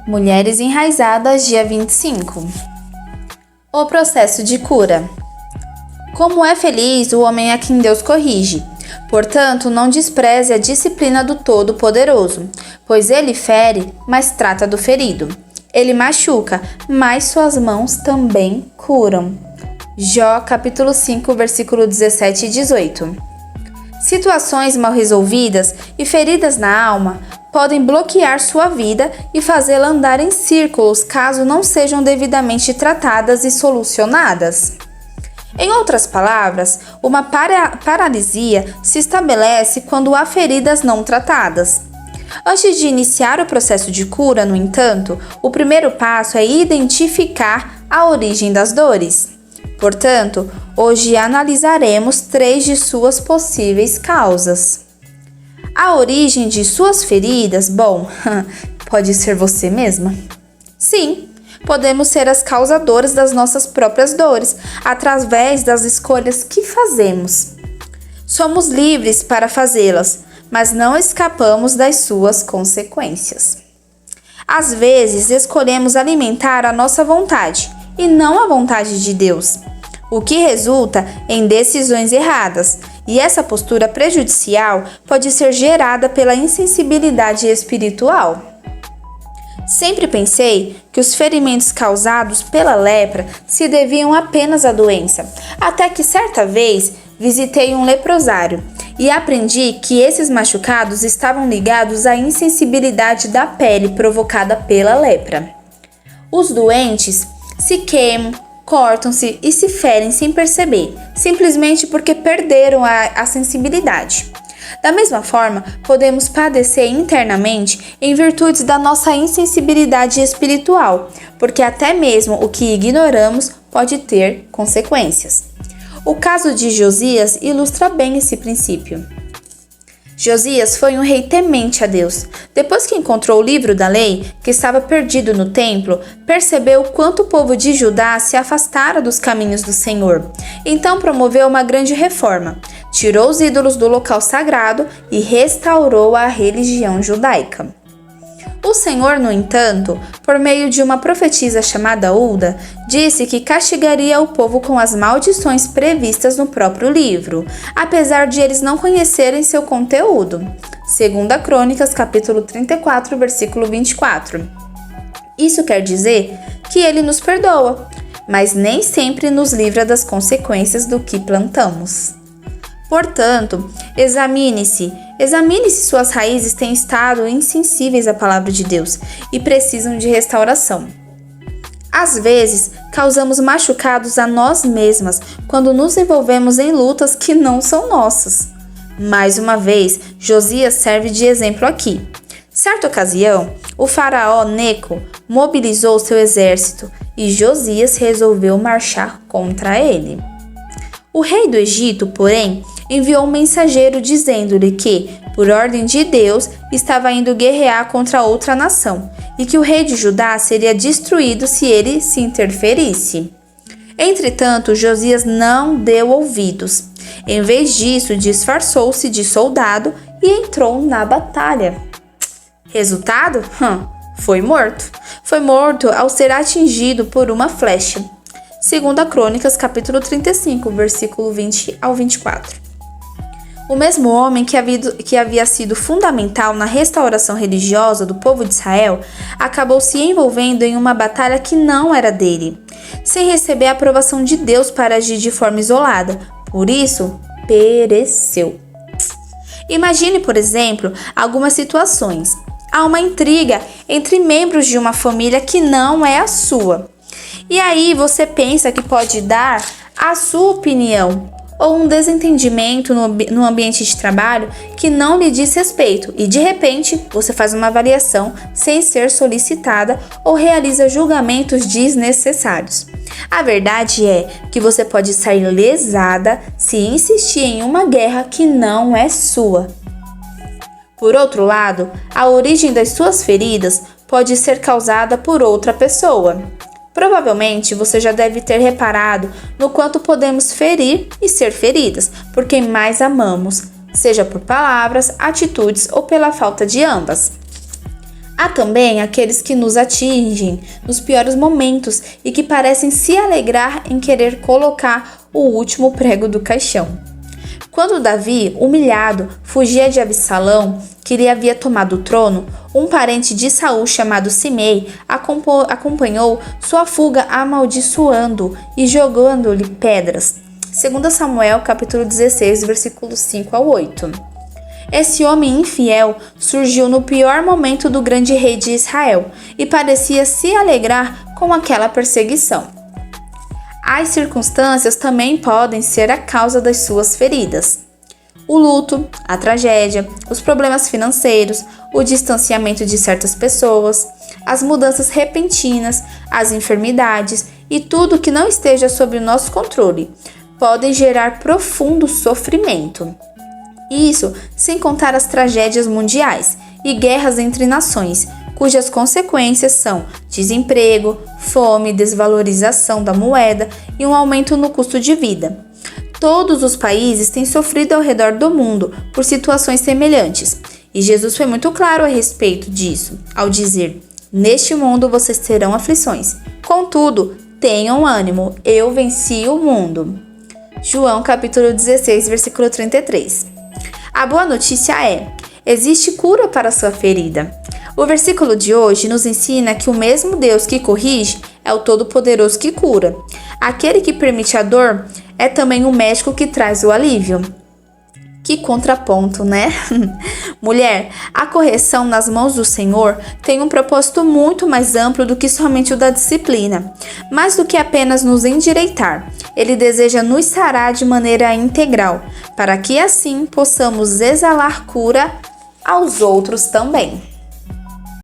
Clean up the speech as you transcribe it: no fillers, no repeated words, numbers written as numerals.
Mulheres Enraizadas, dia 25. O processo de cura. Como é feliz o homem a quem Deus corrige. Portanto, não despreze a disciplina do Todo-Poderoso, pois ele fere, mas trata do ferido. Ele machuca, mas suas mãos também curam. Jó, capítulo 5, versículo 17 e 18. Situações mal resolvidas e feridas na alma podem bloquear sua vida e fazê-la andar em círculos caso não sejam devidamente tratadas e solucionadas. Em outras palavras, uma paralisia se estabelece quando há feridas não tratadas. Antes de iniciar o processo de cura, no entanto, o primeiro passo é identificar a origem das dores. Portanto, hoje analisaremos 3 de suas possíveis causas. A origem de suas feridas, pode ser você mesma? Sim, podemos ser as causadoras das nossas próprias dores, através das escolhas que fazemos. Somos livres para fazê-las, mas não escapamos das suas consequências. Às vezes, escolhemos alimentar a nossa vontade e não a vontade de Deus, o que resulta em decisões erradas, e essa postura prejudicial pode ser gerada pela insensibilidade espiritual. Sempre pensei que os ferimentos causados pela lepra se deviam apenas à doença, até que certa vez visitei um leprosário e aprendi que esses machucados estavam ligados à insensibilidade da pele provocada pela lepra. Os doentes se queimam, cortam-se e se ferem sem perceber, simplesmente porque perderam a sensibilidade. Da mesma forma, podemos padecer internamente em virtude da nossa insensibilidade espiritual, porque até mesmo o que ignoramos pode ter consequências. O caso de Josias ilustra bem esse princípio. Josias foi um rei temente a Deus. Depois que encontrou o livro da lei, que estava perdido no templo, percebeu quanto o povo de Judá se afastara dos caminhos do Senhor. Então promoveu uma grande reforma. Tirou os ídolos do local sagrado e restaurou a religião judaica. O Senhor, no entanto, por meio de uma profetisa chamada Hulda, disse que castigaria o povo com as maldições previstas no próprio livro, apesar de eles não conhecerem seu conteúdo. 2 Crônicas, capítulo 34, versículo 24. Isso quer dizer que ele nos perdoa, mas nem sempre nos livra das consequências do que plantamos. Portanto, examine-se se suas raízes têm estado insensíveis à palavra de Deus e precisam de restauração. Às vezes, causamos machucados a nós mesmas quando nos envolvemos em lutas que não são nossas. Mais uma vez, Josias serve de exemplo aqui. Certa ocasião, o faraó Neco mobilizou seu exército e Josias resolveu marchar contra ele. O rei do Egito, porém, enviou um mensageiro dizendo-lhe que, por ordem de Deus, estava indo guerrear contra outra nação e que o rei de Judá seria destruído se ele se interferisse. Entretanto, Josias não deu ouvidos. Em vez disso, disfarçou-se de soldado e entrou na batalha. Resultado? Foi morto. Foi morto ao ser atingido por uma flecha. 2 Crônicas, capítulo 35, versículo 20 ao 24. O mesmo homem que havia sido fundamental na restauração religiosa do povo de Israel acabou se envolvendo em uma batalha que não era dele, sem receber a aprovação de Deus para agir de forma isolada. Por isso, pereceu. Imagine, por exemplo, algumas situações. Há uma intriga entre membros de uma família que não é a sua. E aí você pensa que pode dar a sua opinião ou um desentendimento no ambiente de trabalho que não lhe diz respeito e de repente você faz uma avaliação sem ser solicitada ou realiza julgamentos desnecessários. A verdade é que você pode sair lesada se insistir em uma guerra que não é sua. Por outro lado, a origem das suas feridas pode ser causada por outra pessoa. Provavelmente você já deve ter reparado no quanto podemos ferir e ser feridas por quem mais amamos, seja por palavras, atitudes ou pela falta de ambas. Há também aqueles que nos atingem nos piores momentos e que parecem se alegrar em querer colocar o último prego do caixão. Quando Davi, humilhado, fugia de Absalão, que lhe havia tomado o trono, um parente de Saul chamado Simei acompanhou sua fuga amaldiçoando e jogando-lhe pedras. 2 Samuel capítulo 16, versículos 5 ao 8. Esse homem infiel surgiu no pior momento do grande rei de Israel e parecia se alegrar com aquela perseguição. As circunstâncias também podem ser a causa das suas feridas. O luto, a tragédia, os problemas financeiros, o distanciamento de certas pessoas, as mudanças repentinas, as enfermidades e tudo que não esteja sob o nosso controle podem gerar profundo sofrimento. Isso sem contar as tragédias mundiais e guerras entre nações, cujas consequências são desemprego, fome, desvalorização da moeda e um aumento no custo de vida. Todos os países têm sofrido ao redor do mundo por situações semelhantes, e Jesus foi muito claro a respeito disso, ao dizer: "Neste mundo vocês terão aflições. Contudo, tenham ânimo, eu venci o mundo." João capítulo 16, versículo 33. A boa notícia é: existe cura para sua ferida. O versículo de hoje nos ensina que o mesmo Deus que corrige é o Todo-Poderoso que cura. Aquele que permite a dor é também o médico que traz o alívio. Que contraponto, né? Mulher, a correção nas mãos do Senhor tem um propósito muito mais amplo do que somente o da disciplina. Mais do que apenas nos endireitar, Ele deseja nos sarar de maneira integral, para que assim possamos exalar cura aos outros também.